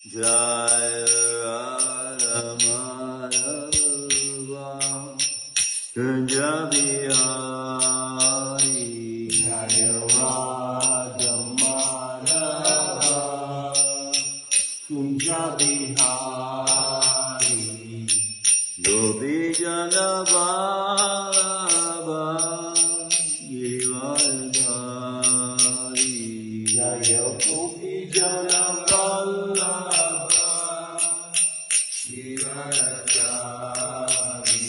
Jaya Radha Madhava Kunja Bihari Jaya Radha Madhava Kunja Bihari Gopi Jana Vallabha Girivardhari Jaya Gopi Jana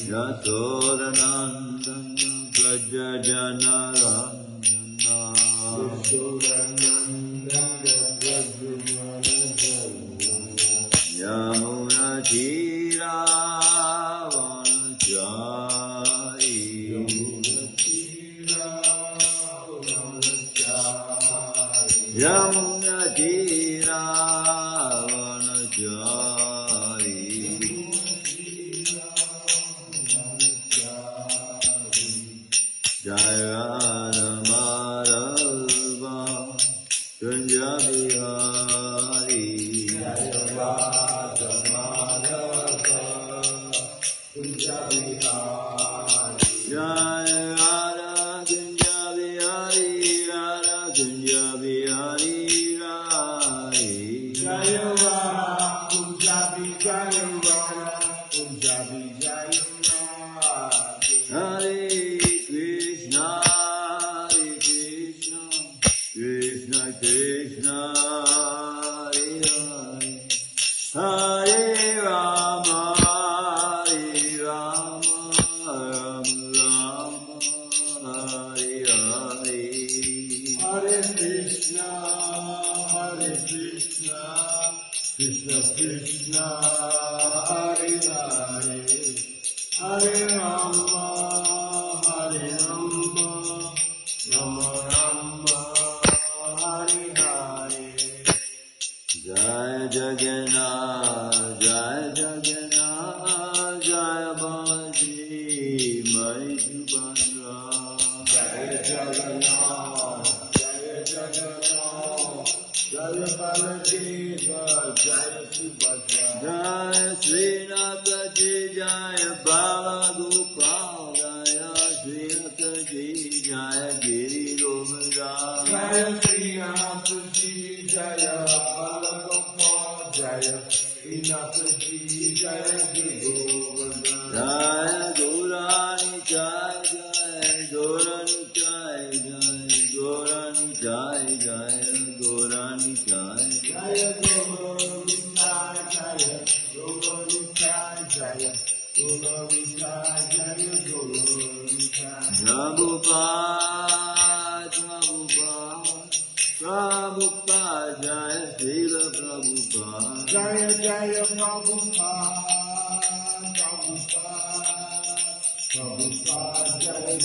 Yatodanandana Prajajana Ranjana Yamuna Tira Vanachari Yamuna Tira Vanachari Jaya Radha Madhava Kunja Bihari Jaya Radha Madhava Kunja Bihari Jaya Radha Kunja Bihari Radha Kunja Bihari Radha Jaya Radha Kunja Bihari Radha Kunja Bihari Hare Krishna, Krishna Krishna, Hare Hare, Hare Rama, Hare Rama, Rama Rama, Hare Hare, Hare Krishna, Krishna Krishna, Hare Hare, Hare Rama, Hare Rama, Rama Rama, Hare Hare. Jai Jagannath, Jai Jagannath, Jai Balaji, Mai Subhadra. Jai Jagannath, Jai Jagannath, Jai Balaji, Jai Subhadra. Jai Srinathji, Jai Balagopal, Jai Srinathji, Jai Giri Govardhan. Jai Srinathji, Jai Balagopal, Jai Srinathji, Jai Giri Govardhan. Jai Gaurani, Jai Jai Gaurani, Jai Jai Gaurani, Jai Jai Gaurani, Jai Jai Gaurani, Jai Jai Gaurani, Jai Jai Gaurani, Jai Jai Gaurani, Prabhupada, Jai Srila Prabhupada, Jaya Jaya Prabhupada, Jaya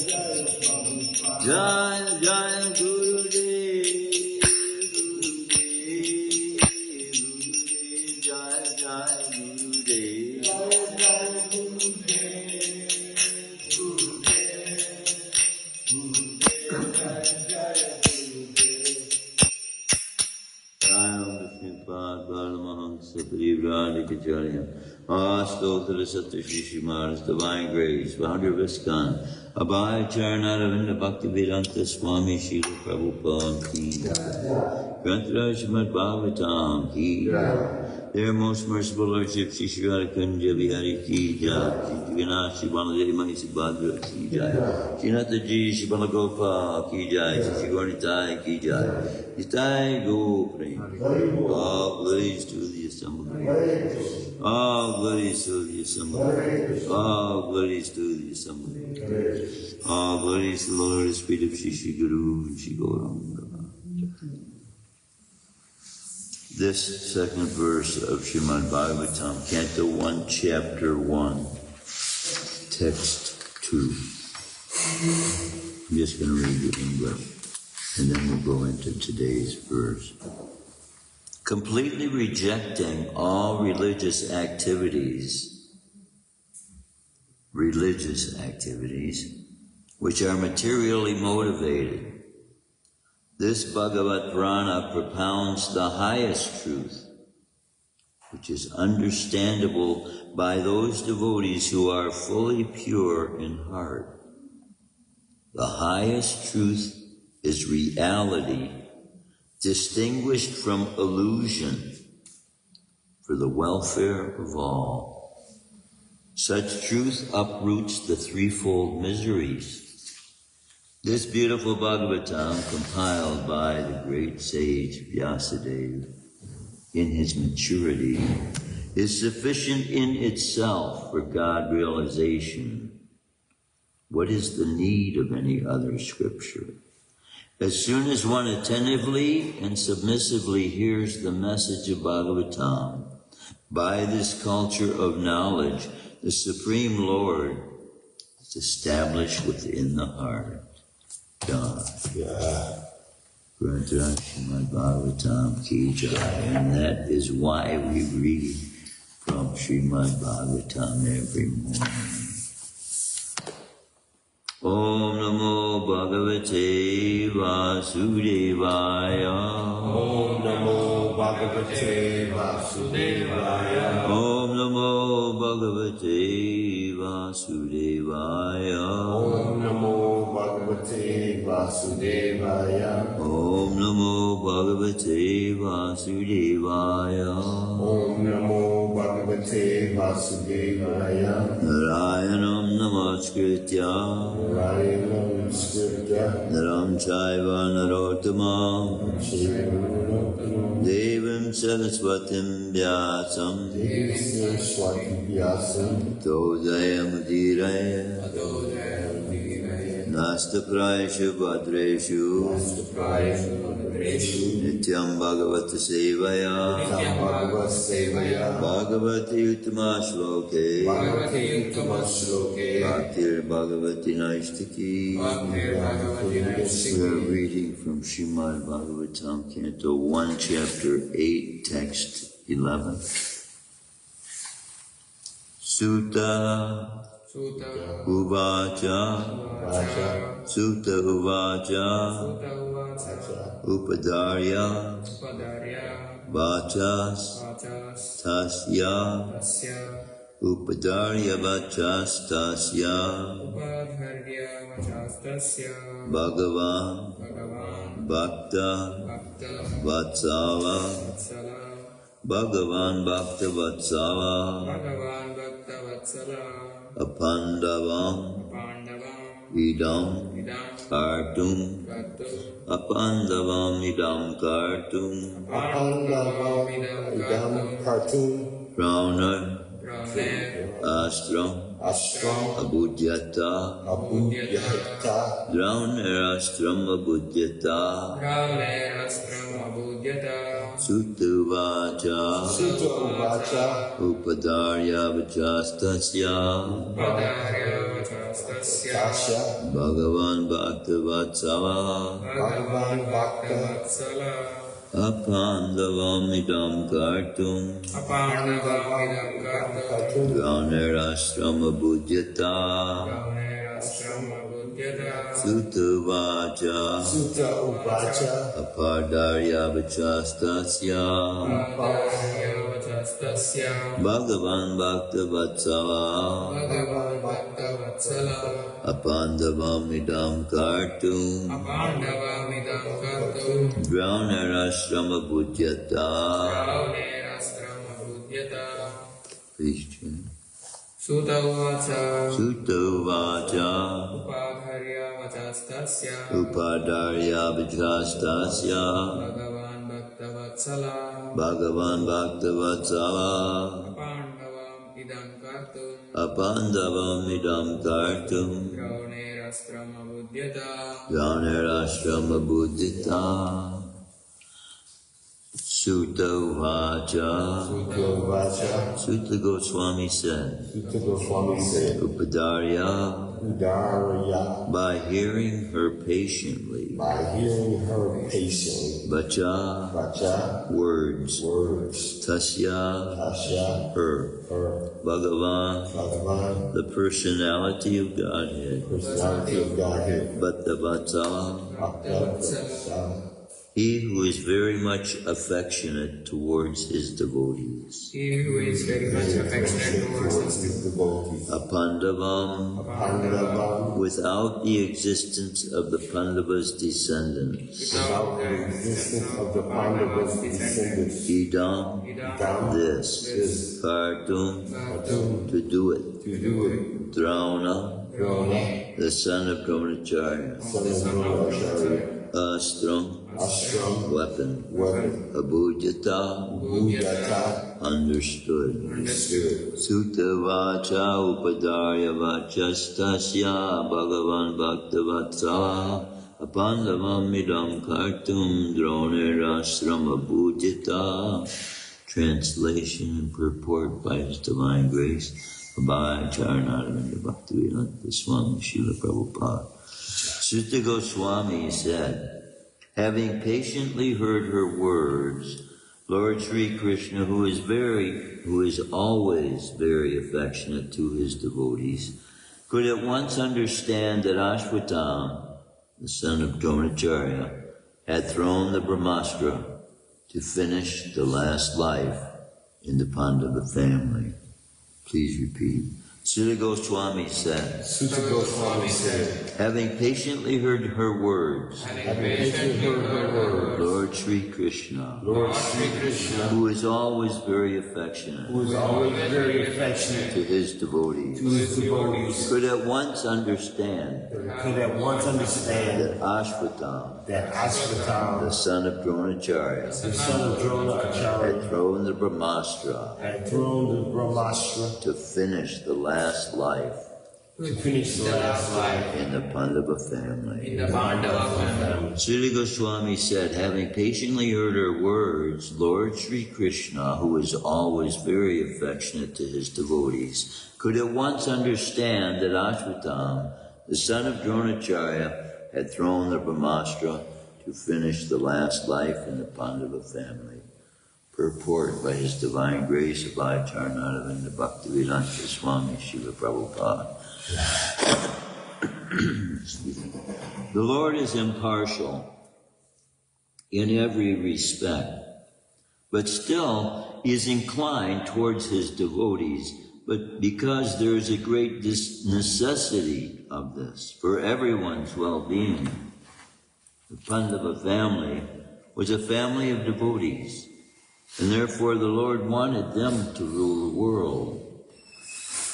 Jaya Prabhupada, Jaya Jaya Gurudev, Jaya Jaya Gurudev, Jaya Jaya His divine grace, founder of ISKCON, Abhay Charanaravinda Bhaktivedanta Swami Srila Prabhupada Ki, Granthara Shrimadbhagavatam Ki, their most merciful Lordship Shri Radhakunja Bihari Ki Jai, Shri Jagannath Shri Baladevi Mai Subhadra Ki Jai, Shri Nathaji Shri Balagopal Ki Jai, Shri Gauranitai Ki Jai, Nitai Go Prem, all glories to the assembled. All glories to the assembly. All glories to the assembly. All glories to the Lord, the Spirit of Shri Guru and Shri Gauranga. This second verse of Shrimadbhagavatam, Canto 1, Chapter 1, Text 2. I'm just going to read the English, and then we'll go into today's verse. Completely rejecting all religious activities which are materially motivated, this Bhagavad Purana propounds the highest truth, which is understandable by those devotees who are fully pure in heart. The highest truth is reality, distinguished from illusion, for the welfare of all. Such truth uproots the threefold miseries. This beautiful Bhagavatam, compiled by the great sage Vyasadeva in his maturity, is sufficient in itself for God realization. What is the need of any other scripture? As soon as one attentively and submissively hears the message of Bhagavatam, by this culture of knowledge, the Supreme Lord is established within the heart. God. Shrimadbhagavatam ki jai. And that is why we read from Shrimadbhagavatam every morning. Om Namo Bhagavate Vasudevaya. Om Namo Bhagavate Vasudevaya. Om Namo Bhagavate Vasudevaya. Om Namo Bhagavate Vasudevaya. Om Namo Bhagavate Vasudevaya. Om Namo Bhagavate Vasudevaya. Narayanam Namaskritya Naram Chaiva Narottamam Devam Saraswatim Vyasam Todayam Udiraya Nasta Prayeshu Bhadreshu Nityam Bhagavata Sevaya Bhagavati Uttama Shloke Bhaktir Bhagavati Naishtaki. We are reading from Shrimad Bhagavatam, Canto 1, Chapter 8, Text 11. Sutta Uvacha Sutta Uvacha Upadarya Vachas Tasya Upadarya Vachastasya Bhagavan Bhakta Vatsala Bhagavan Bhakta Vatsala Apandavam Idam Kartum Apandavam Idam Kartum Raunar Astram Abhudyata Drauner Astram Abhudyata Sutta Vacha Upadarya Vachastasya Bhagavan Bhakta Vatsala Apandavam Idam Kartum Drauner Astram Abhudyata Sutta Vacha Apadarya Vachastasya Bhagavan Bhakta Vatsala Apandavam Idam Kartum Drauner Ashram Abhudyata. Please chant. Sutta Uvacha Upadarya Vajastasya Bhagavan Bhakta Vatsala Apandavam Idam Kartum Drauner Ashram Abhudyata. Sutta Uvacha. Sutta Goswami said. Upadarya. By hearing her patiently. Vacha. Words. Tasya. Her. Bhagavan. The personality of Godhead. Bhakta Vatsala. He who is very much affectionate towards his devotees. He who is very much affectionate towards his devotees. Pandavam, without the existence of the Pandavas' descendants. Without the existence of the Pandavas' descendants. Idam, this. Kartum, to do it. Drauna, the son of Dronacharya. Astram, weapon. Abhujata, understood. Sutta vacha upadarya vachastasya bhagavan bhaktavatsa apandavam idam kartum dronirashram abhujata. Translation and purport by His Divine Grace by Charanaravinda Bhaktivedanta Swami Srila Prabhupada. Sutta Goswami said, having patiently heard her words, Lord Sri Krishna, who is always very affectionate to his devotees, could at once understand that Ashwatam, the son of Dronacharya, had thrown the Brahmastra to finish the last life in the Pandava family. Please repeat. Sutta Goswami said, having patiently heard her words, Lord Sri Krishna, who is always very affectionate, to his devotees, could at once understand that Ashwatam, the son of Dronacharya, had thrown the Brahmastra to finish the last life in the Pandava family. Sri Goswami said, having patiently heard her words, Lord Sri Krishna, who is always very affectionate to his devotees, could at once understand that Ashwatam, the son of Dronacharya, had thrown the Brahmastra to finish the last life in the Pandava family. Purport by His Divine Grace of Charanaravinda Bhaktivedanta Swami Srila Prabhupada. The Lord is impartial in every respect, but still He is inclined towards His devotees, but because there is a great necessity of this for everyone's well-being. The Pandava family was a family of devotees, and therefore the Lord wanted them to rule the world.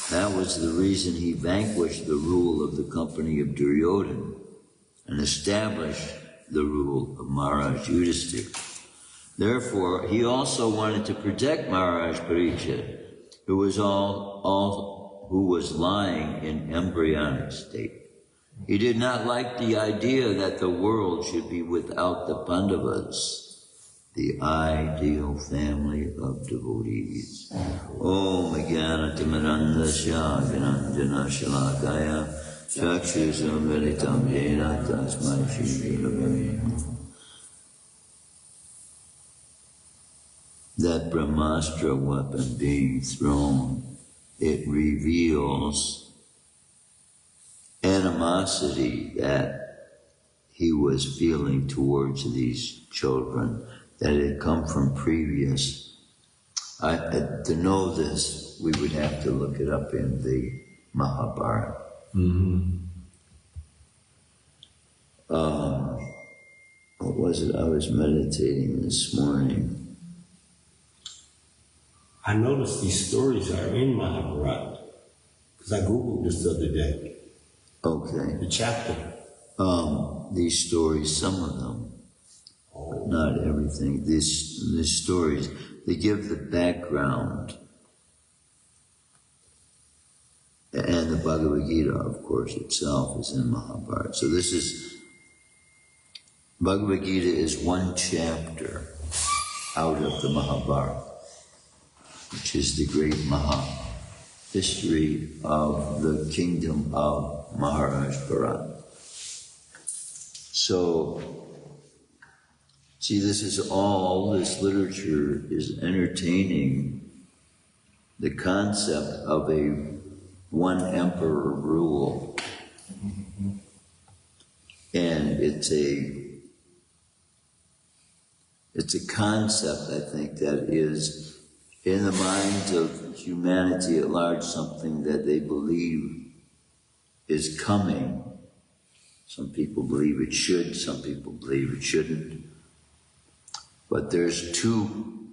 That was the reason He vanquished the rule of the company of Duryodhana and established the rule of Maharaj Yudhisthira. Therefore, He also wanted to protect Maharaj Parikshit, who was lying in embryonic state. He did not like the idea that the world should be without the Pandavas, the ideal family of devotees. Om Jnana-timirandasya Vinanjana Shalakaya Chakshusam Velitam Yena Tasmai Shri Gurave. That Brahmastra weapon being thrown, it reveals animosity that he was feeling towards these children, that had come from previous. To know this, we would have to look it up in the Mahabharata. What was it I was meditating this morning? I noticed these stories are in Mahabharata, because I Googled this the other day. Okay. The chapter. These stories, some of them, not everything. These stories, they give the background. And the Bhagavad Gita, of course, itself is in Mahabharata. So this is, Bhagavad Gita is one chapter out of the Mahabharata, which is the great history of the kingdom of Maharaj Bharat. So, see, this literature is entertaining the concept of a one emperor rule. And it's It's a concept, I think, that is in the minds of humanity at large, something that they believe is coming. Some people believe it should, some people believe it shouldn't. But there's two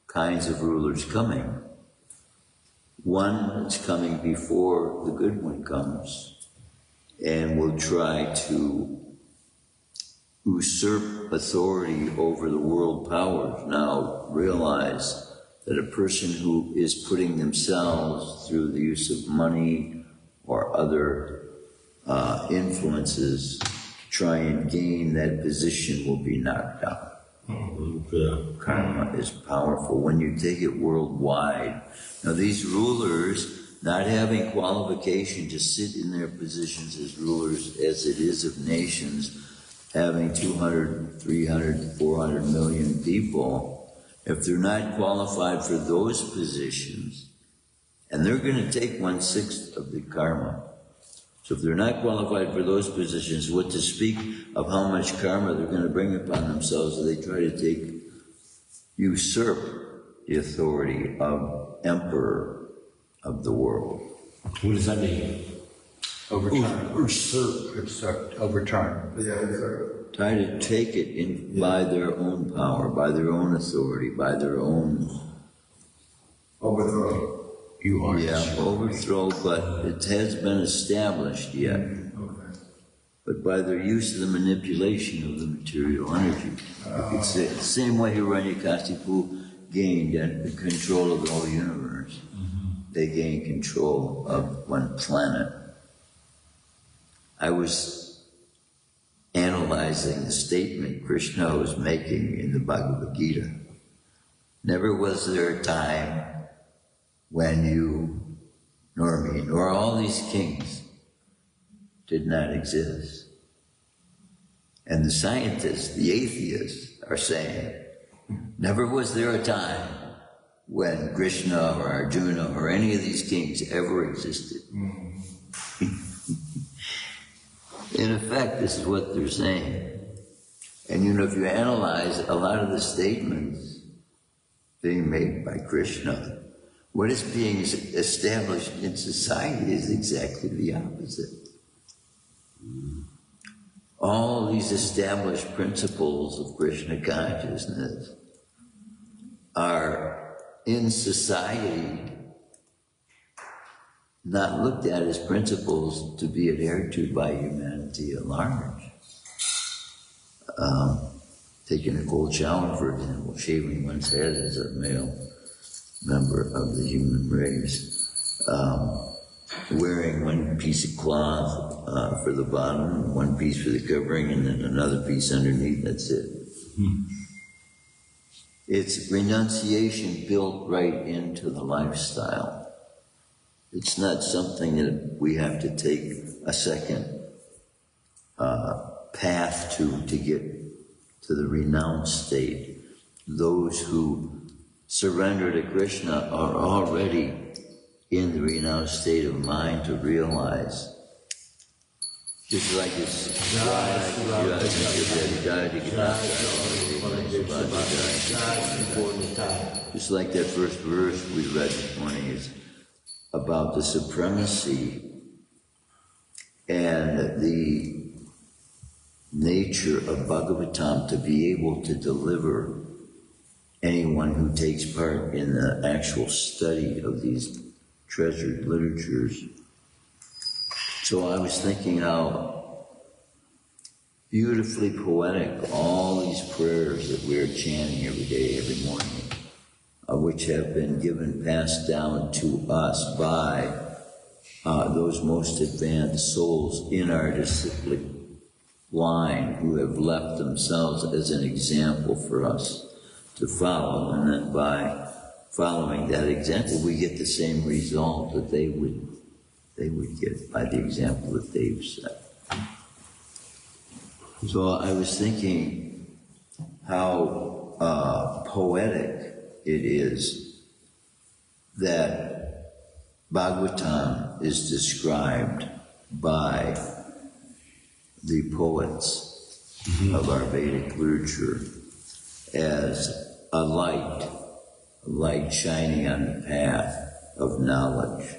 kinds of rulers coming. One is coming before the good one comes and will try to usurp authority over the world powers. Now realize that a person who is putting themselves through the use of money or other influences to try and gain that position will be knocked out. Karma is powerful when you take it worldwide. Now these rulers, not having qualification to sit in their positions as rulers as it is of nations, having 200, 300, 400 million people, if they're not qualified for those positions, and they're going to take 1/6 of the karma. So if they're not qualified for those positions, what to speak of how much karma they're going to bring upon themselves as they try to usurp the authority of emperor of the world. What does that mean? Overturn. Usurp. Overturn. Try to take it in by their own power, by their own authority, by their own Overthrow. You are overthrow, but it has been established yet. But by their use of the manipulation of the material energy. You could say the same way Hiranyakasipu gained control of the whole universe. They gained control of one planet. I was analyzing the statement Krishna was making in the Bhagavad Gita. Never was there a time when you, nor me, nor all these kings did not exist. And the scientists, the atheists, are saying, never was there a time when Krishna or Arjuna or any of these kings ever existed. In effect, this is what they're saying. And you know, if you analyze a lot of the statements being made by Krishna, what is being established in society is exactly the opposite. All these established principles of Krishna consciousness are in society not looked at as principles to be adhered to by humanity at large. Taking a cold shower, for example, shaving one's head as a male member of the human race, wearing one piece of cloth for the bottom, one piece for the covering, and then another piece underneath, that's it. It's renunciation built right into the lifestyle. It's not something that we have to take a second path to get to the renounced state. Those who surrender to Krishna are already in the renounced state of mind to realize, just like it's just like that first verse we read this morning is about the supremacy and the nature of Bhagavatam to be able to deliver anyone who takes part in the actual study of these treasured literatures. So I was thinking how beautifully poetic all these prayers that we're chanting every day, every morning, which have been passed down to us by those most advanced souls in our disciplic line who have left themselves as an example for us to follow, and then by following that example, we get the same result that they would get by the example that they've set. So I was thinking how poetic it is that Bhagavatam is described by the poets of our Vedic literature as a light shining on the path of knowledge.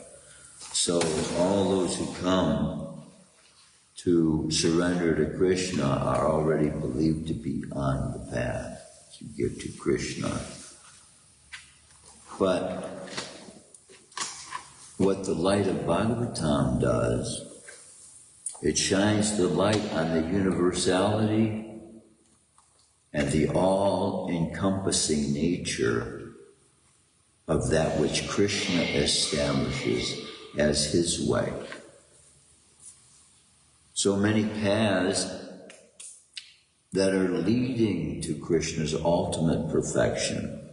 So all those who come to surrender to Krishna are already believed to be on the path to get to Krishna. But what the light of Bhagavatam does, it shines the light on the universality and the all-encompassing nature of that which Krishna establishes as his way. So many paths that are leading to Krishna's ultimate perfection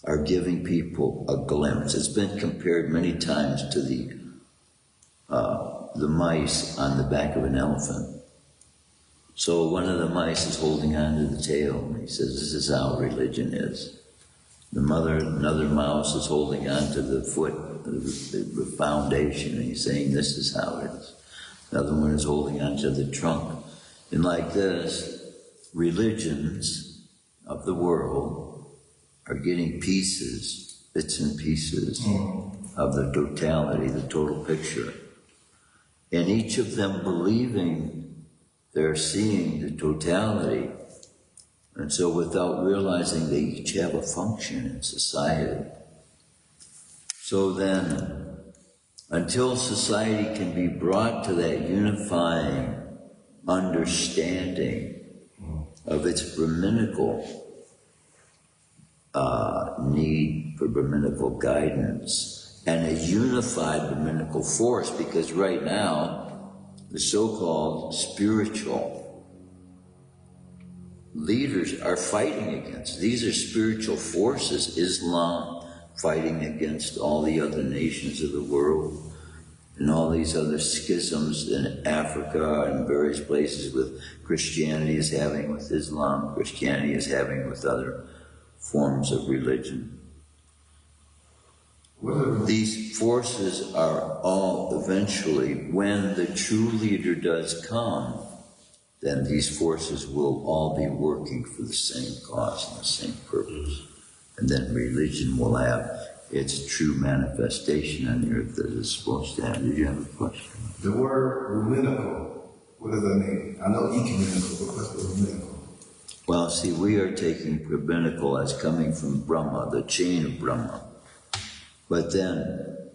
are giving people a glimpse. It's been compared many times to the mice on the back of an elephant. So one of the mice is holding on to the tail, and he says, this is how religion is. Another mouse is holding on to the foot, the foundation, and he's saying, this is how it is. Another one is holding on to the trunk. And like this, religions of the world are getting bits and pieces of the totality, the total picture. And each of them believing they're seeing the totality. And so without realizing they each have a function in society. So then, until society can be brought to that unifying understanding of its Brahminical need for Brahminical guidance and a unified Brahminical force, because right now the so-called spiritual leaders are fighting against. These are spiritual forces. Islam fighting against all the other nations of the world and all these other schisms in Africa and various places with Christianity is having with Islam, Christianity is having with other forms of religion. These forces are all eventually, when the true leader does come, then these forces will all be working for the same cause and the same purpose. And then religion will have its true manifestation on the earth that it's supposed to have. Did you have a question? The word Brahminical, what does that mean? I know ecumenical, but what's Brahminical? Well, see, we are taking Brahminical as coming from Brahma, the chain of Brahma. But then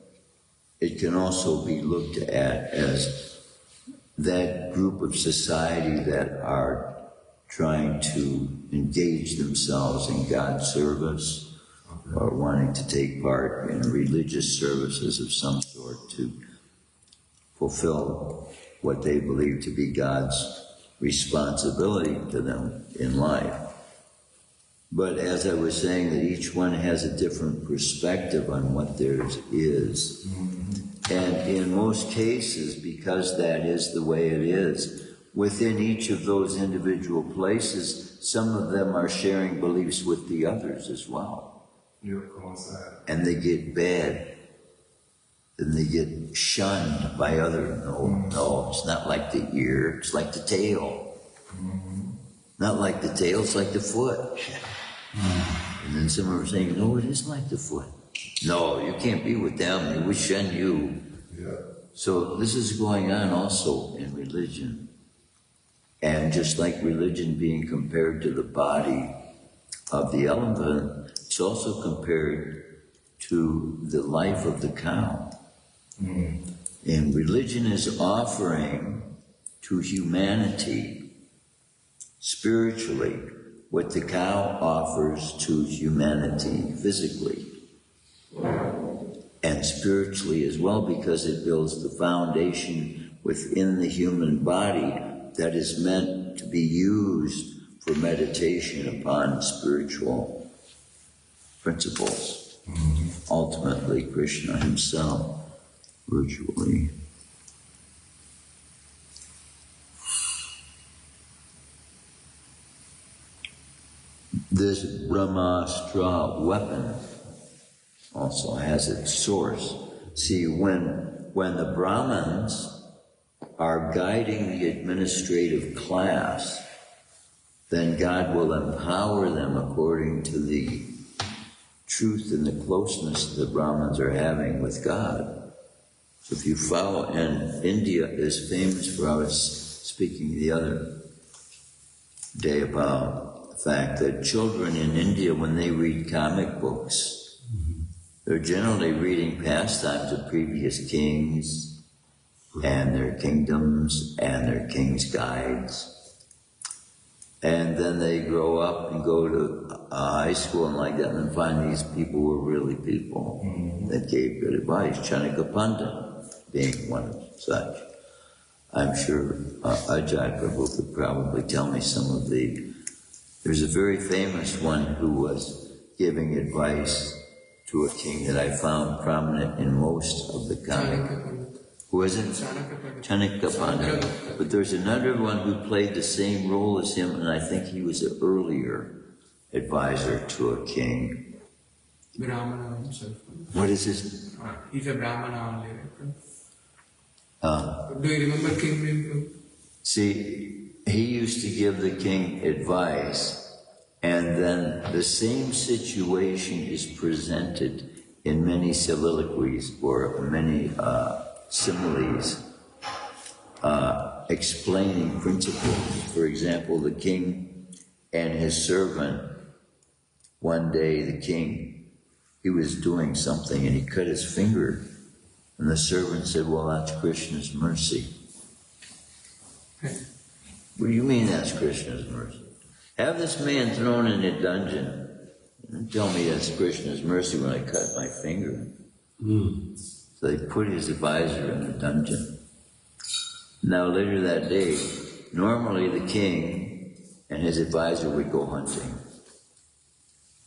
it can also be looked at as that group of society that are trying to engage themselves in God's service or wanting to take part in religious services of some sort to fulfill what they believe to be God's responsibility to them in life. But as I was saying, that each one has a different perspective on what theirs is. And in most cases, because that is the way it is, within each of those individual places, some of them are sharing beliefs with the others as well. And they get bad. And they get shunned by others. No, it's not like the ear, it's like the tail. Not like the tail, it's like the foot. And then some are saying, no, it is like the foot. No, you can't be with them, they would shun you. So this is going on also in religion. And just like religion being compared to the body of the elephant, it's also compared to the life of the cow. And religion is offering to humanity spiritually what the cow offers to humanity physically and spiritually as well, because it builds the foundation within the human body that is meant to be used for meditation upon spiritual principles. Ultimately, Krishna himself, virtually. This Brahmastra weapon also has its source. See, when the Brahmins are guiding the administrative class then God will empower them according to the truth and the closeness the Brahmins are having with God. So if you follow, and India is famous for, I was speaking the other day about the fact that children in India, when they read comic books, they're generally reading pastimes of previous kings and their kingdoms and their king's guides. And then they grow up and go to high school and like that and find these people were really people that gave good advice. Chanaka Pandit being one of such. I'm sure Ajay Prabhu could probably tell me some of the... There's a very famous one who was giving advice to a king that I found prominent in most of the comic. Who is it? Chanaka Pandit. But there's another one who played the same role as him, and I think he was an earlier advisor to a king. Brahmana himself. What is his? He's a Brahmana only, right? Do you remember King name? See, he used to give the king advice, and then the same situation is presented in many soliloquies or many similes explaining principles. For example, the king and his servant, one day the king, he was doing something and he cut his finger, and the servant said, well, that's Krishna's mercy. What do you mean that's Krishna's mercy? Have this man thrown in a dungeon and tell me that's Krishna's mercy when I cut my finger. So they put his advisor in the dungeon. Now later that day, normally the king and his advisor would go hunting.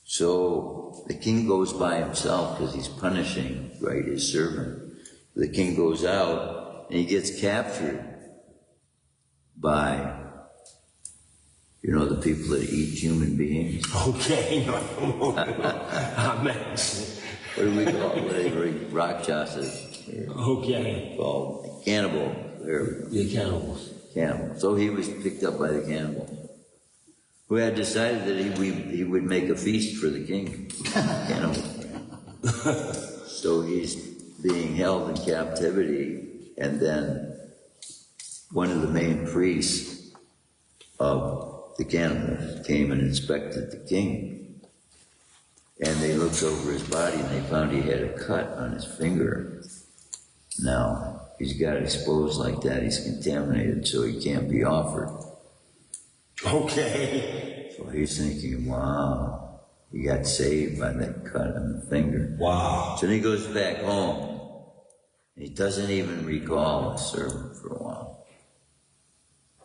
So the king goes by himself because he's punishing, right, his servant. The king goes out and he gets captured by, you know, the people that eat human beings. Okay. What do we call it? Rakshasas. Okay. Called cannibal. There we go. The cannibals. Cannibal. So he was picked up by the cannibals, who had decided that he would make a feast for the king. Cannibal. So he's being held in captivity, and then one of the main priests of the cannibals came and inspected the king. And they looked over his body and they found he had a cut on his finger. Now, he's got exposed like that, he's contaminated, so he can't be offered. Okay. So he's thinking, wow, he got saved by that cut on the finger. Wow. So then he goes back home. He doesn't even recall his servant for a while.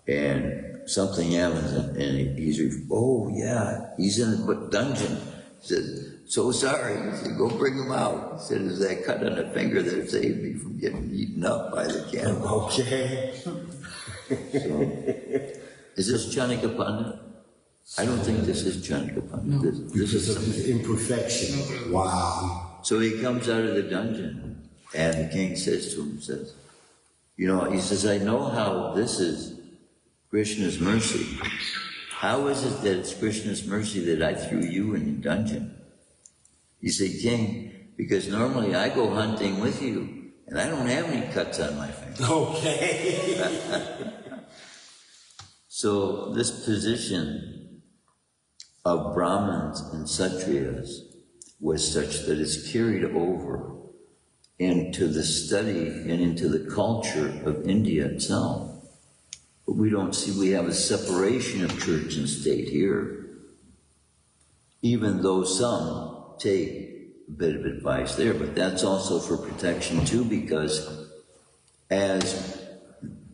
And something happens, and he's, oh yeah, he's in the dungeon. He said, so sorry. He said, go bring him out. He said, it's that cut on the finger that saved me from getting eaten up by the cannibal. Okay. So, is this Chanaka Pandit? I don't think this is Chanaka Pandit. No. This is Because of his imperfection. Wow. So he comes out of the dungeon, and the king says to him, says, you know, he says, I know how this is Krishna's mercy. How is it that it's Krishna's mercy that I threw you in the dungeon? You say, king, because normally I go hunting with you, and I don't have any cuts on my finger. Okay. So this position of Brahmins and Kshatriyas was such that it's carried over into the study and into the culture of India itself. But we don't see, we have a separation of church and state here, even though some take a bit of advice there, but that's also for protection too, because as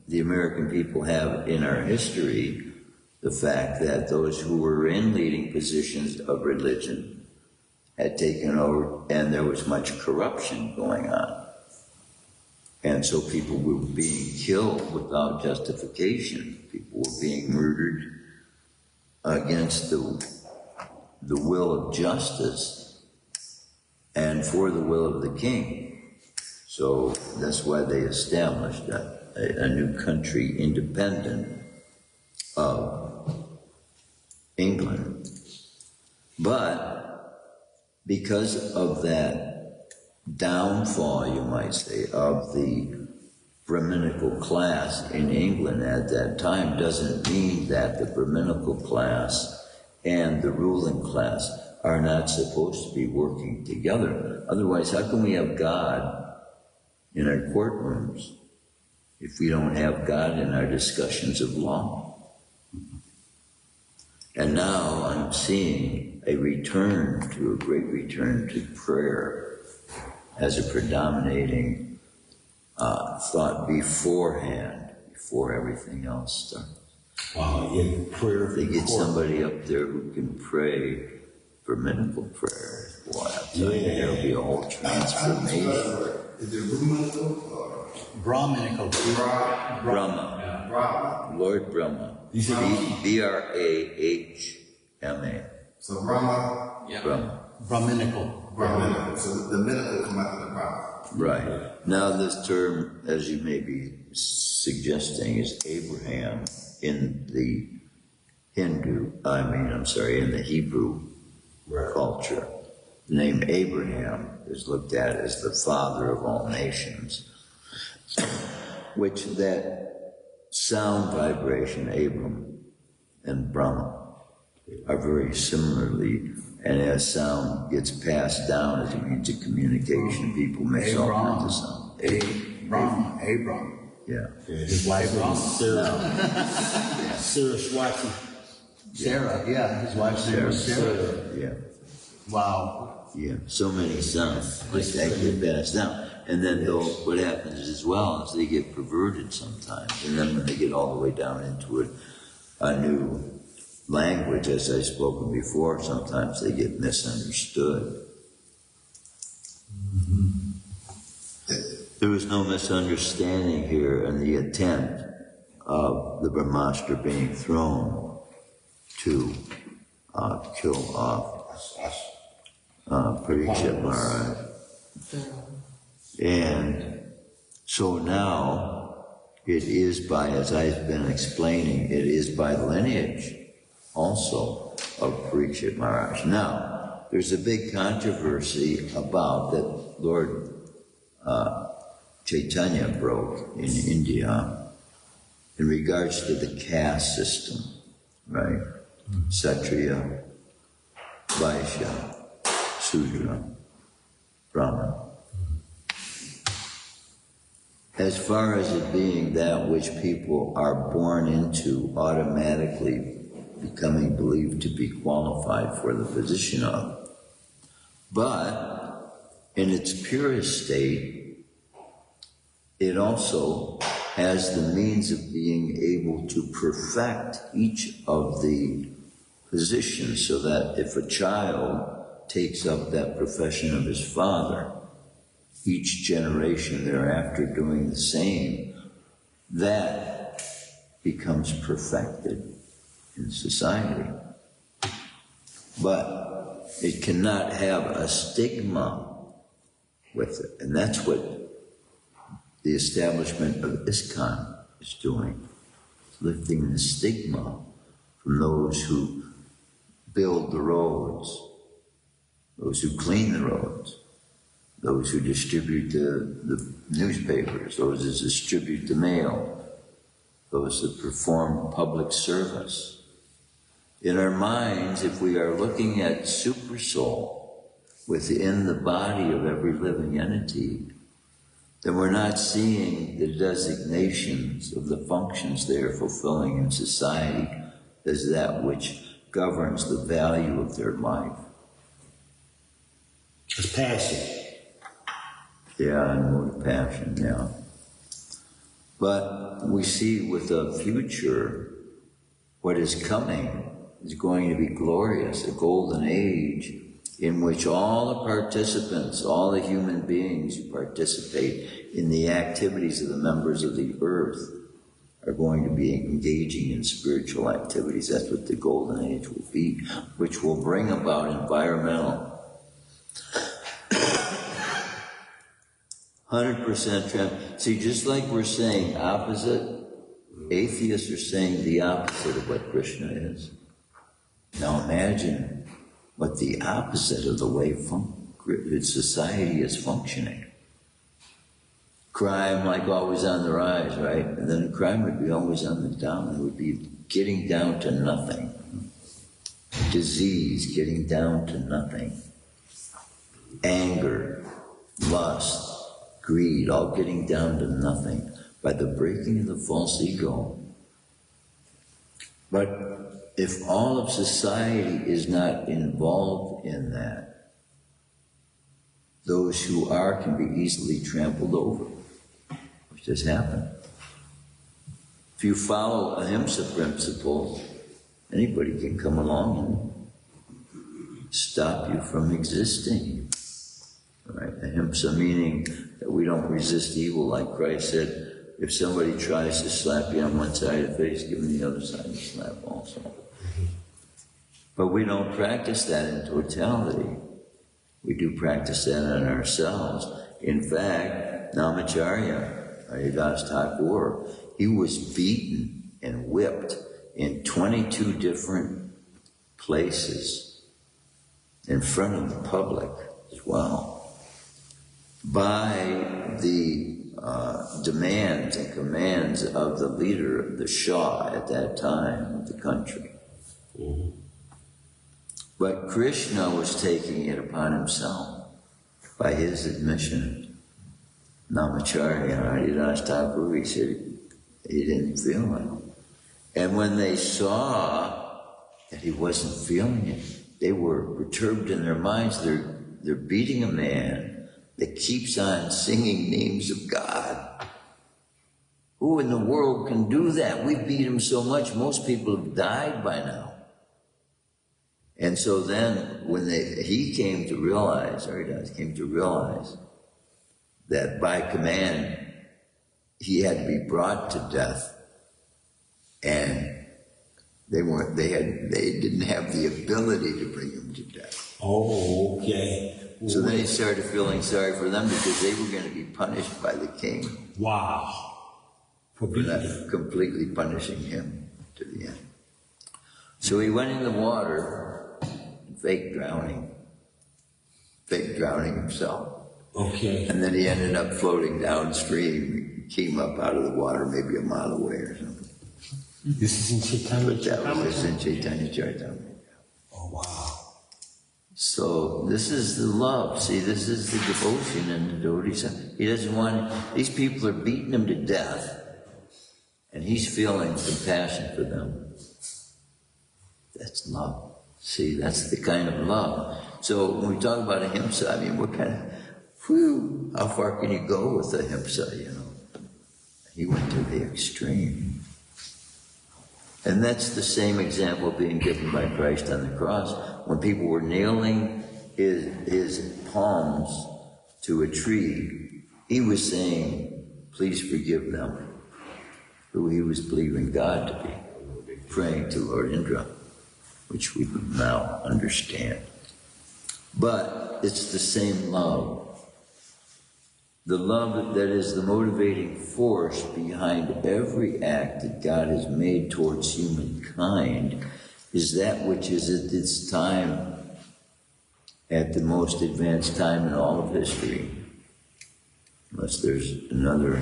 the American people have in our history, the fact that those who were in leading positions of religion had taken over, and there was much corruption going on. And so people were being killed without justification. People were being murdered against the will of justice and for the will of the king. So that's why they established a new country independent of England. But because of that downfall, you might say, of the Brahminical class in England at that time doesn't mean that the Brahminical class and the ruling class are not supposed to be working together. Otherwise, how can we have God in our courtrooms if we don't have God in our discussions of law? And now I'm seeing a great return to prayer as a predominating thought beforehand, before everything else starts. Wow, yeah, prayer. They get somebody up there who can pray Brahminical prayer. Boy, I'm telling you, there'll be a whole transformation. Is it Brahminical or Brahminical. Brahma. Brahma? Lord Brahma. B-R-A-H-M-A. So Brahma, Yeah. Brahma. Brahminical. Brahminical. So the Minical come after the Brahma. Right. Now this term, as you may be suggesting, is Abraham in the in the Hebrew culture. The name Abraham is looked at as the father of all nations, which that sound vibration, Abram and Brahma, are very similarly, and as sound gets passed down as a means of communication, people mix all kinds of sound. Abram. Yeah. His wife was Sarah. Sarah Schwartz. Sarah, yeah, his wife's name was Sarah. Yeah. Wow. Yeah. So many sounds like that get passed down. And then though what happens as well is they get perverted sometimes. And then when they get all the way down into a new language, as I've spoken before, sometimes they get misunderstood. There was no misunderstanding here in the attempt of the Brahmastra being thrown to kill off Parikshit Maharaj. And so now it is by, as I've been explaining, it is by lineage also of Parikshit Maharaj. Now, there's a big controversy about that Lord Chaitanya broke in India in regards to the caste system, right? Kshatriya, Vaishya, Sudra, Brahman. As far as it being that which people are born into, automatically becoming believed to be qualified for the position of. But in its purest state, it also has the means of being able to perfect each of the positions, so that if a child takes up that profession of his father, each generation thereafter doing the same, that becomes perfected in society. But it cannot have a stigma with it, and that's what the establishment of ISKCON is doing, lifting the stigma from those who build the roads, those who clean the roads, those who distribute the newspapers, those who distribute the mail, those that perform public service. In our minds, if we are looking at supersoul within the body of every living entity, then we're not seeing the designations of the functions they are fulfilling in society as that which governs the value of their life. It's passion. Yeah, and more passion, yeah. But we see with the future, what is coming is going to be glorious, a golden age in which all the participants, all the human beings who participate in the activities of the members of the earth are going to be engaging in spiritual activities. That's what the golden age will be, which will bring about environmental 100% See, just like we're saying opposite, atheists are saying the opposite of what Krishna is. Now imagine what the opposite of the way society is functioning. Crime, like, always on the rise, right? And then crime would be always on the down. It would be getting down to nothing. Disease getting down to nothing. Anger, lust, greed, all getting down to nothing by the breaking of the false ego. But if all of society is not involved in that, those who are can be easily trampled over, which has happened. If you follow ahimsa principle, anybody can come along and stop you from existing. Right? Ahimsa meaning that we don't resist evil, like Christ said, if somebody tries to slap you on one side of the face, give them the other side of the slap also. But we don't practice that in totality. We do practice that on ourselves. In fact, Namacharya, Haridas Thakur, he was beaten and whipped in 22 different places in front of the public as well by the demands and commands of the leader, the Shah at that time of the country. Mm-hmm. But Krishna was taking it upon himself by his admission. Namacharya, Haridas Thakur, he said he didn't feel it. And when they saw that he wasn't feeling it, they were perturbed in their minds. They're beating a man that keeps on singing names of God. Who in the world can do that? We beat him so much, most people have died by now. And so then, when he came to realize, Haridas came to realize, that by command, he had to be brought to death, and they didn't have the ability to bring him to death. Oh, okay. So then he started feeling sorry for them because they were going to be punished by the king. Wow. For not completely punishing him to the end. So he went in the water, fake drowning himself. Okay. And then he ended up floating downstream. He came up out of the water maybe a mile away or something. This is in Chaitanya Charitamrita? That was in Chaitanya Charitamrita. Oh, wow. So this is the love. See, this is the devotion and the devotee. He doesn't want, these people are beating him to death, and he's feeling compassion for them. That's love. See, that's the kind of love. So when we talk about ahimsa, I mean, what kind of, how far can you go with ahimsa, you know? He went to the extreme. And that's the same example being given by Christ on the cross. When people were nailing his palms to a tree, he was saying, please forgive them, who he was believing God to be, praying to Lord Indra, which we now understand. But it's the same love. The love that is the motivating force behind every act that God has made towards humankind is that which is at its time, at the most advanced time in all of history, unless there's another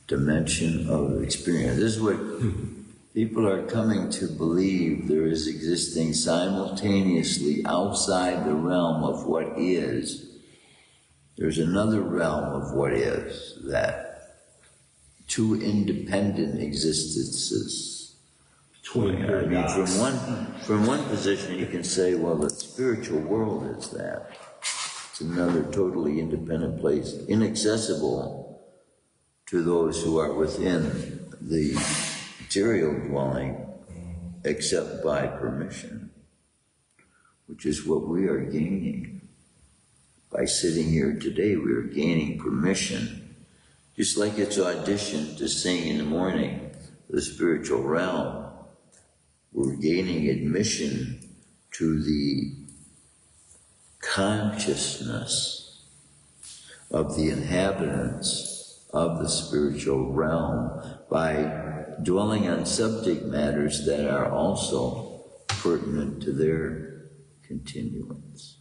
dimension of experience. This is what people are coming to believe there is existing simultaneously outside the realm of what is. There's another realm of what is, that two independent existences. I mean, from one position you can say, well, the spiritual world is that. It's another totally independent place, inaccessible to those who are within the material dwelling, except by permission, which is what we are gaining. By sitting here today, we are gaining permission. Just like it's audition to sing in the morning, the spiritual realm, we're gaining admission to the consciousness of the inhabitants of the spiritual realm by dwelling on subject matters that are also pertinent to their continuance.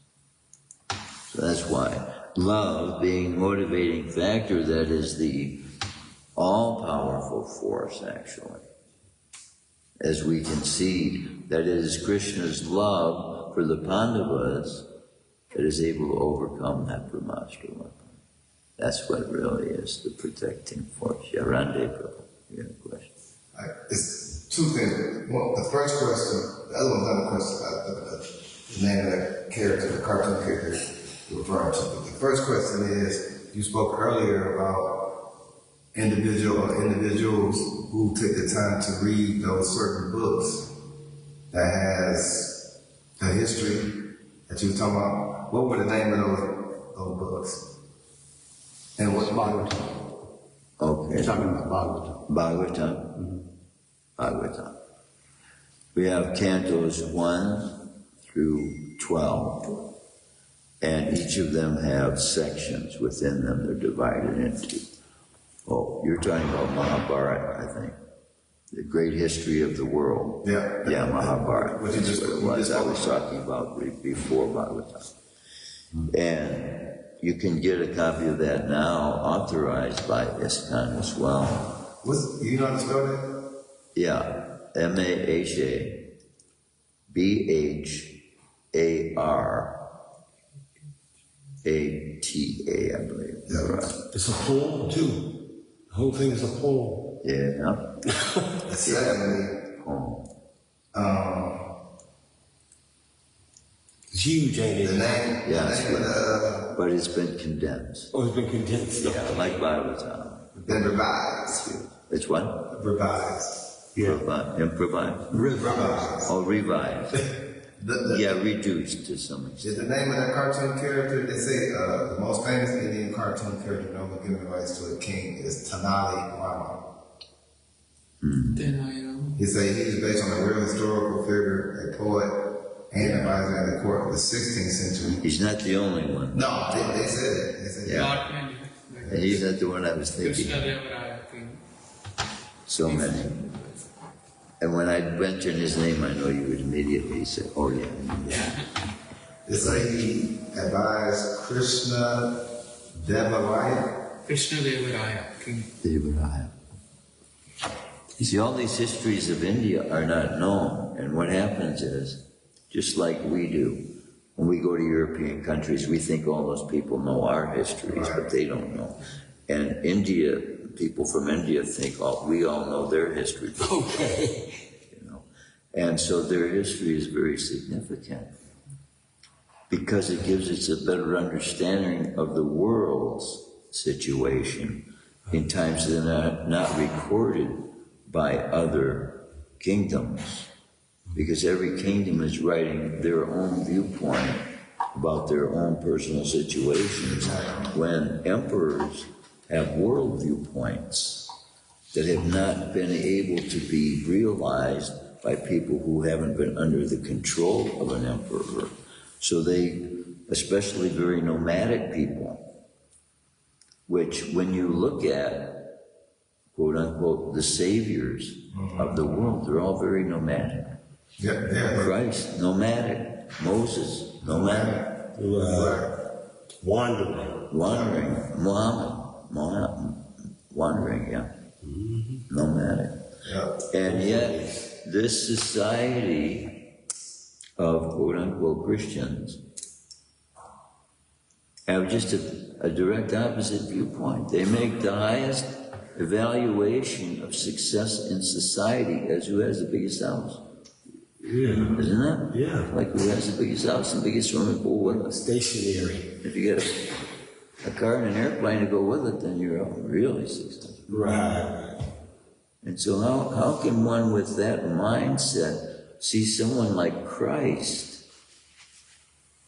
So that's why love, being motivating factor, that is the all-powerful force, actually. As we can see, that it is Krishna's love for the Pandavas that is able to overcome that Brahmastra weapon. That's what it really is, the protecting force. Yarande Prabhu, you have a question? It's two things. Well, the first question, the other one's not a question, the name of that character, the cartoon character you're referring to. But the first question is, you spoke earlier about individuals who take the time to read those certain books that has the history that you were talking about. What were the name of those books? And what Bhagavatam. Okay. You're talking about Bhagavatam. Bhagavatam. Mm-hmm. Bhagavatam. We have cantos 1 through 12, and each of them have sections within them. They're divided into. Oh, you're talking about Mahabharata, I think. The great history of the world. Yeah. Yeah, Mahabharata. What you That's just- what it you was. just I was spoke talking about before Bhagavatam. And you can get a copy of that now, authorized by ISKCON as well. You know how to spell that? Yeah, Mahabharata, I believe. Yeah. Right. It's a poem, too. The whole thing is a poem. Yeah. Secondly, It's huge, ain't the it? name, Yes, the name of but it's been condensed. Oh, it's been condensed. Yeah, like Bhagavatam. the revised. It's what? Revised. Improvised? Revised. Oh, revised. The, Yeah, reduced to some extent. Is the name of that cartoon character, they say the most famous Indian cartoon character known for giving rights to a king is Tenali Rama. Then I am. He say he's based on a real historical figure, a poet, and advisor in the court of the 16th century. He's not the only one. No, they said it. They said Yeah. Not many. And he's not the one I was thinking. Shrimadbhagavatam king. So many. And when I mentioned his name, I know you would immediately say, oh yeah. They say he advised Krishna Devaraya. Krishnadevaraya king. Devaraya. You see, all these histories of India are not known. And what happens is, just like we do, when we go to European countries, we think all those people know our histories, but they don't know. And India, people from India think, oh, we all know their history. Okay. You know? And so their history is very significant because it gives us a better understanding of the world's situation in times that are not recorded by other kingdoms. Because every kingdom is writing their own viewpoint about their own personal situations, when emperors have world viewpoints that have not been able to be realized by people who haven't been under the control of an emperor. So they, especially very nomadic people, which when you look at, quote unquote, the saviors of the world, they're all very nomadic. Yeah. Christ, nomadic. Moses, nomadic. Wandering. Muhammad, wandering, yeah. Nomadic. Yeah. And yet, this society of quote unquote Christians have just a direct opposite viewpoint. They make the highest evaluation of success in society as who has the biggest house. Yeah. Isn't it? Yeah. Like who has the biggest house and biggest swimming pool with us. Stationary. If you get a car and an airplane to go with it, then you're really successful. Right. And so how can one with that mindset see someone like Christ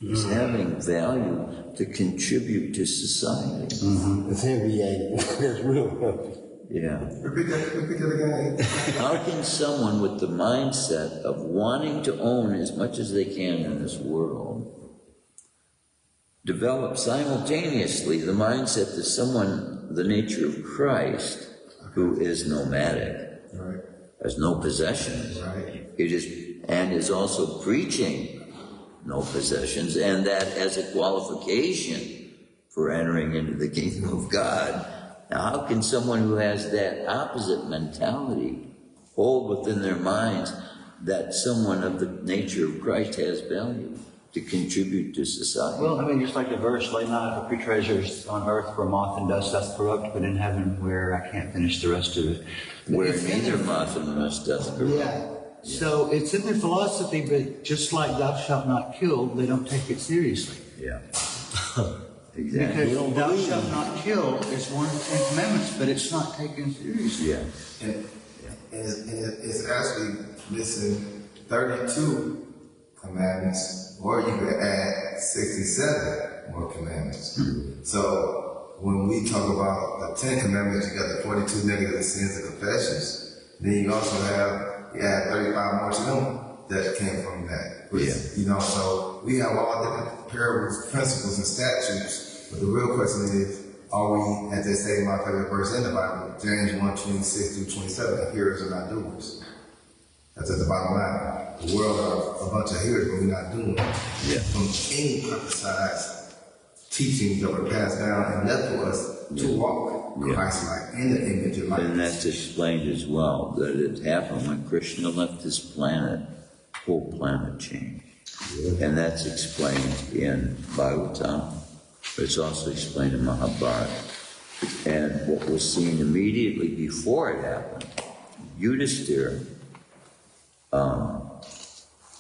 as having value to contribute to society? It's heavy, ain't it? It's real heavy. Yeah. Repeat that again. How can someone with the mindset of wanting to own as much as they can in this world develop simultaneously the mindset to someone, the nature of Christ, who is nomadic? Right. has no possessions. Right. It is, and is also preaching no possessions, and that as a qualification for entering into the kingdom of God. Now, how can someone who has that opposite mentality hold within their minds that someone of the nature of Christ has value to contribute to society? Well, I mean, just like the verse, lay not up your treasures on earth where moth and dust doth corrupt, but in heaven where I can't finish the rest of it. Where neither moth and rust doth corrupt. Yeah. So it's in their philosophy, but just like thou shalt not kill, they don't take it seriously. Yeah. Exactly. Because thou shalt not kill is one of the 10 commandments, but it's not taken seriously. Yeah. And it's actually missing 32 commandments, or you could add 67 more commandments. So when we talk about the 10 commandments, you got the 42 negative sins and confessions. Then you also add 35 more to them that came from that. Which, you know, so we have all different parables, principles, and statutes. But the real question is, are we, as they say in my favorite verse in the Bible, James 1:26 through 27, hearers are not doers. That's at the bottom line. The world are a bunch of hearers, but we're not doing it. Yeah. From any prophesied teachings that were passed down and left for us to walk Christ-like in the image of life. And that's explained as well, that it happened when Krishna left this planet, whole planet changed. And that's explained in Bhagavatam, but it's also explained in Mahabharata. And what was seen immediately before it happened, Yudhisthira,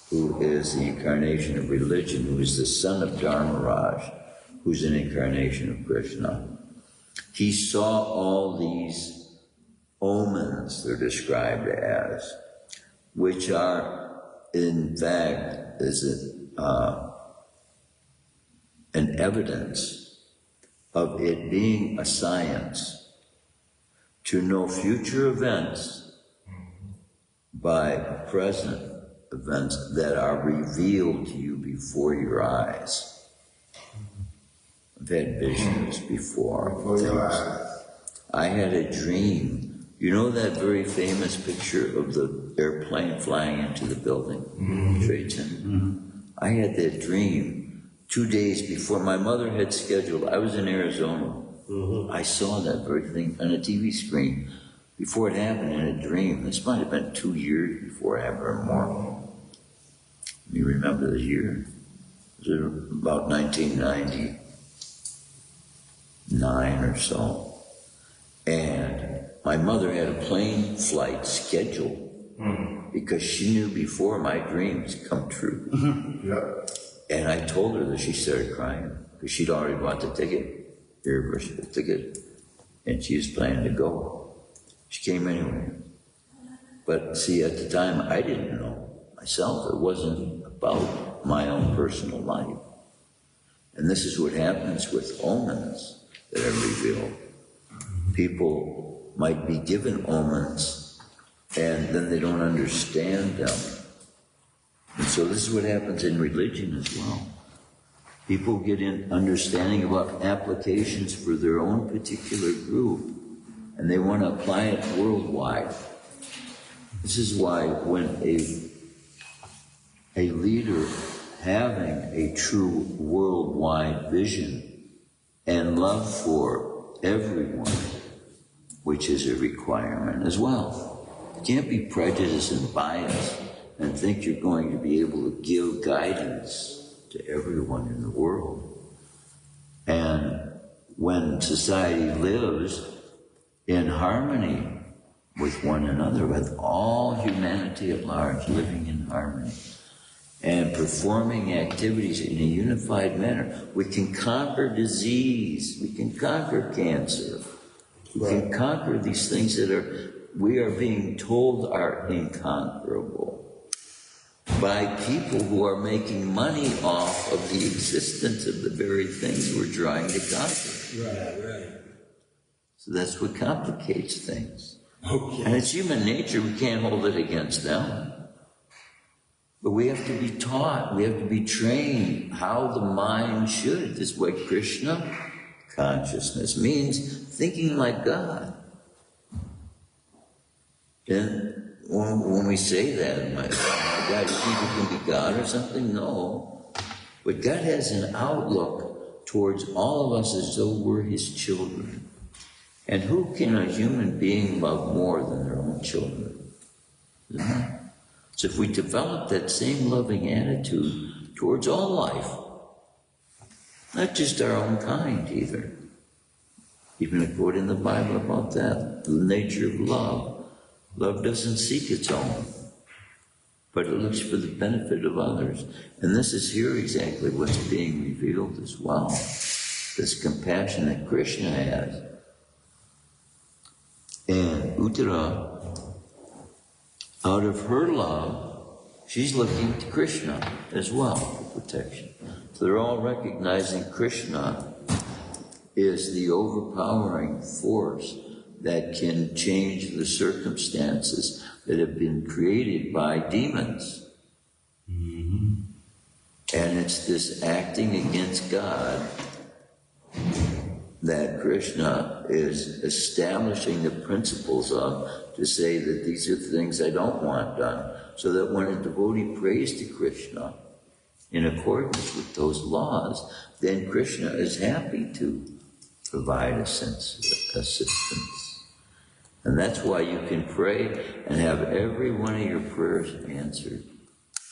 who is the incarnation of religion, who is the son of Dharmaraj, who's an incarnation of Krishna, he saw all these omens, they're described as, which are, in fact, an evidence of it being a science to know future events by present events that are revealed to you before your eyes. I've had visions before. I had a dream. You know that very famous picture of the airplane flying into the building? Trade Center? I had that dream 2 days before my mother had scheduled. I was in Arizona. I saw that very thing on a TV screen before it happened in a dream. This might have been 2 years before it happened or more. You remember the year? It was about 1999 or so. And my mother had a plane flight scheduled because she knew before my dreams come true. And I told her that. She started crying because she'd already bought the ticket, the irreversible ticket, and she was planning to go. She came anyway. But see, at the time, I didn't know myself. It wasn't about my own personal life. And this is what happens with omens that are revealed. People might be given omens, and then they don't understand them. And so this is what happens in religion as well. People get in understanding about applications for their own particular group, and they want to apply it worldwide. This is why when a leader having a true worldwide vision and love for everyone, which is a requirement as well. You can't be prejudiced and biased and think you're going to be able to give guidance to everyone in the world. And when society lives in harmony with one another, with all humanity at large living in harmony and performing activities in a unified manner, we can conquer disease, we can conquer cancer, we can conquer these things that we are being told are inconquerable by people who are making money off of the existence of the very things we're trying to conquer. Right. So that's what complicates things. Okay. And it's human nature, we can't hold it against them. But we have to be taught, we have to be trained how the mind should. This is what Krishna consciousness means, thinking like God. And when we say that, my God, you think you can be God or something? No. But God has an outlook towards all of us as though we're his children. And who can a human being love more than their own children? Isn't it? So if we develop that same loving attitude towards all life, not just our own kind either, even a quote in the Bible about that, the nature of love. Love doesn't seek its own, but it looks for the benefit of others. And this is here exactly what's being revealed as well. This compassion that Krishna has. And Uttara, out of her love, she's looking to Krishna as well for protection. So they're all recognizing Krishna is the overpowering force that can change the circumstances that have been created by demons. Mm-hmm. And it's this acting against God that Krishna is establishing the principles of, to say that these are things I don't want done, so that when a devotee prays to Krishna in accordance with those laws, then Krishna is happy to provide assistance. And that's why you can pray and have every one of your prayers answered,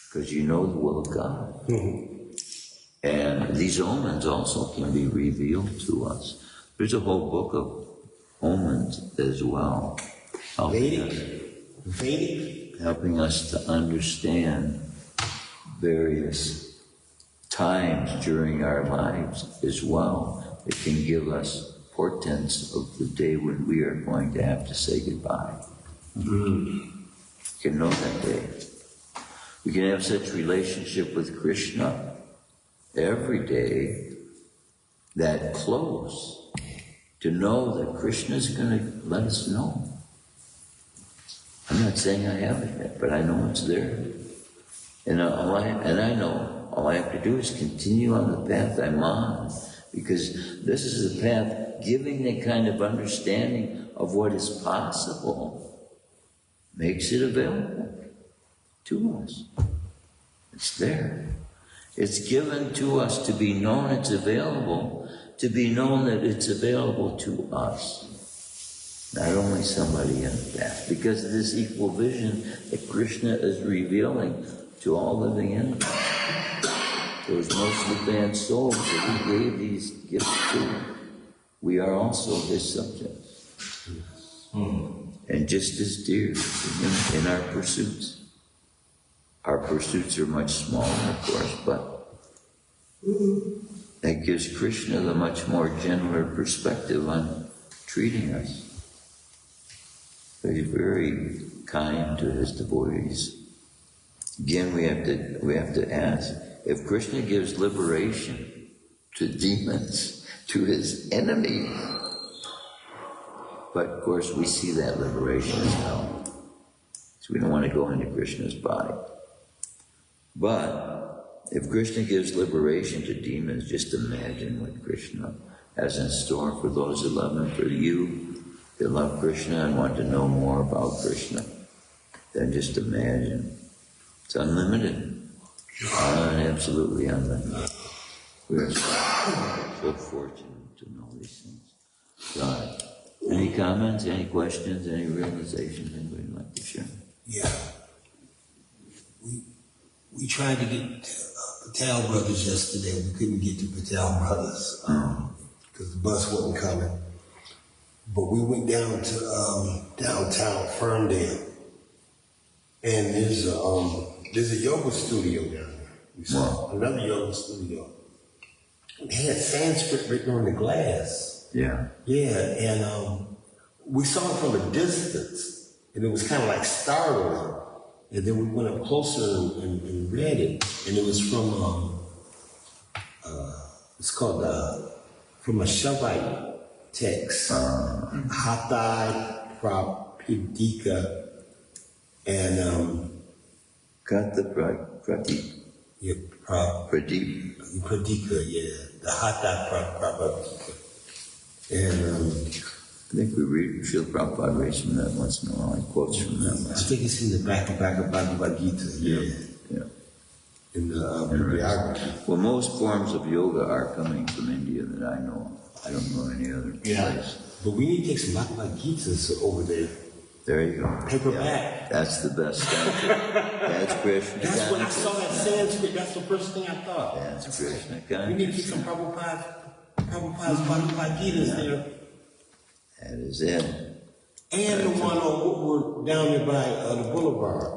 because you know the will of God. Mm-hmm. And these omens also can be revealed to us. There's a whole book of omens as well, helping us to understand various times during our lives as well. It can give us portents of the day when we are going to have to say goodbye. Mm-hmm. You can know that day. We can have such relationship with Krishna every day, that close, to know that Krishna is going to let us know. I'm not saying I have it yet, but I know it's there. And I know all I have to do is continue on the path I'm on, because this is the path giving the kind of understanding of what is possible, makes it available to us. It's there. It's given to us to be known it's available, to be known that it's available to us. Not only somebody in the past, because of this equal vision that Krishna is revealing to all living entities. Those most advanced souls that he gave these gifts to, we are also his subjects. And just as dear in our pursuits. Our pursuits are much smaller, of course, but that gives Krishna the much more gentler perspective on treating us. He's very kind to his devotees. Again, we have to ask, if Krishna gives liberation to demons, to his enemies, but of course we see that liberation as hell. So we don't want to go into Krishna's body. But if Krishna gives liberation to demons, just imagine what Krishna has in store for those that love him, for you that love Krishna and want to know more about Krishna. Then just imagine. It's unlimited. Absolutely unlimited. We are so fortunate to know these things. God. Any comments, any questions, any realizations anybody would like to share? Yeah. We tried to get Patel Brothers yesterday. We couldn't get to Patel Brothers because the bus wasn't coming. But we went down to downtown Ferndale, and there's a yoga studio down there. We saw another yoga studio. They had Sanskrit written on the glass. Yeah. Yeah, and we saw it from a distance, and it was kind of like startling. And then we went up closer and read it, and it was from it's called from a Shavite text, Hatha Prapidika, and Katha Pradeep. Yeah, Pradeep. Pradika, yeah, the Hatha Prapidika, and I think we read Srila Prabhupada reads from that once in a while. He quotes from that I once. think it's in the back of Bhagavad Gita. Yeah. Yeah. In the bibliography. Well, most forms of yoga are coming from India that I know of. I don't know any other place. But we need to take some Bhagavad Gitas over there. There you go. Paperback. That's the best Sanskrit. That's Krishna. That's when I saw that Sanskrit. That's the first thing I thought. That's Krishna. We need to get some Prabhupada's Bhagavad Gitas there. That is it. And the one on we're down there by the boulevard.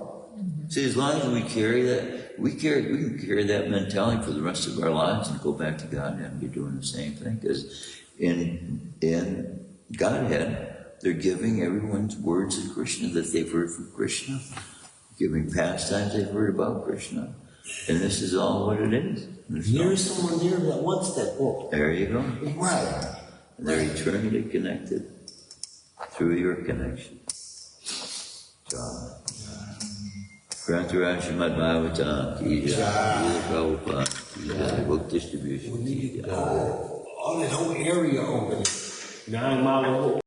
See, as long as we carry that, we can carry that mentality for the rest of our lives and go back to Godhead and be doing the same thing. Because in Godhead, they're giving everyone's words of Krishna that they've heard from Krishna, giving pastimes they've heard about Krishna. And this is all what it is. There is someone there that wants that book. There you go. Right. And they're eternally connected through your connection. God. Grantaraj Shrimadbhagavatam, ki jai, Srila Prabhupada, ki jai, book distribution. We need to go all that whole area over there. 9 Mile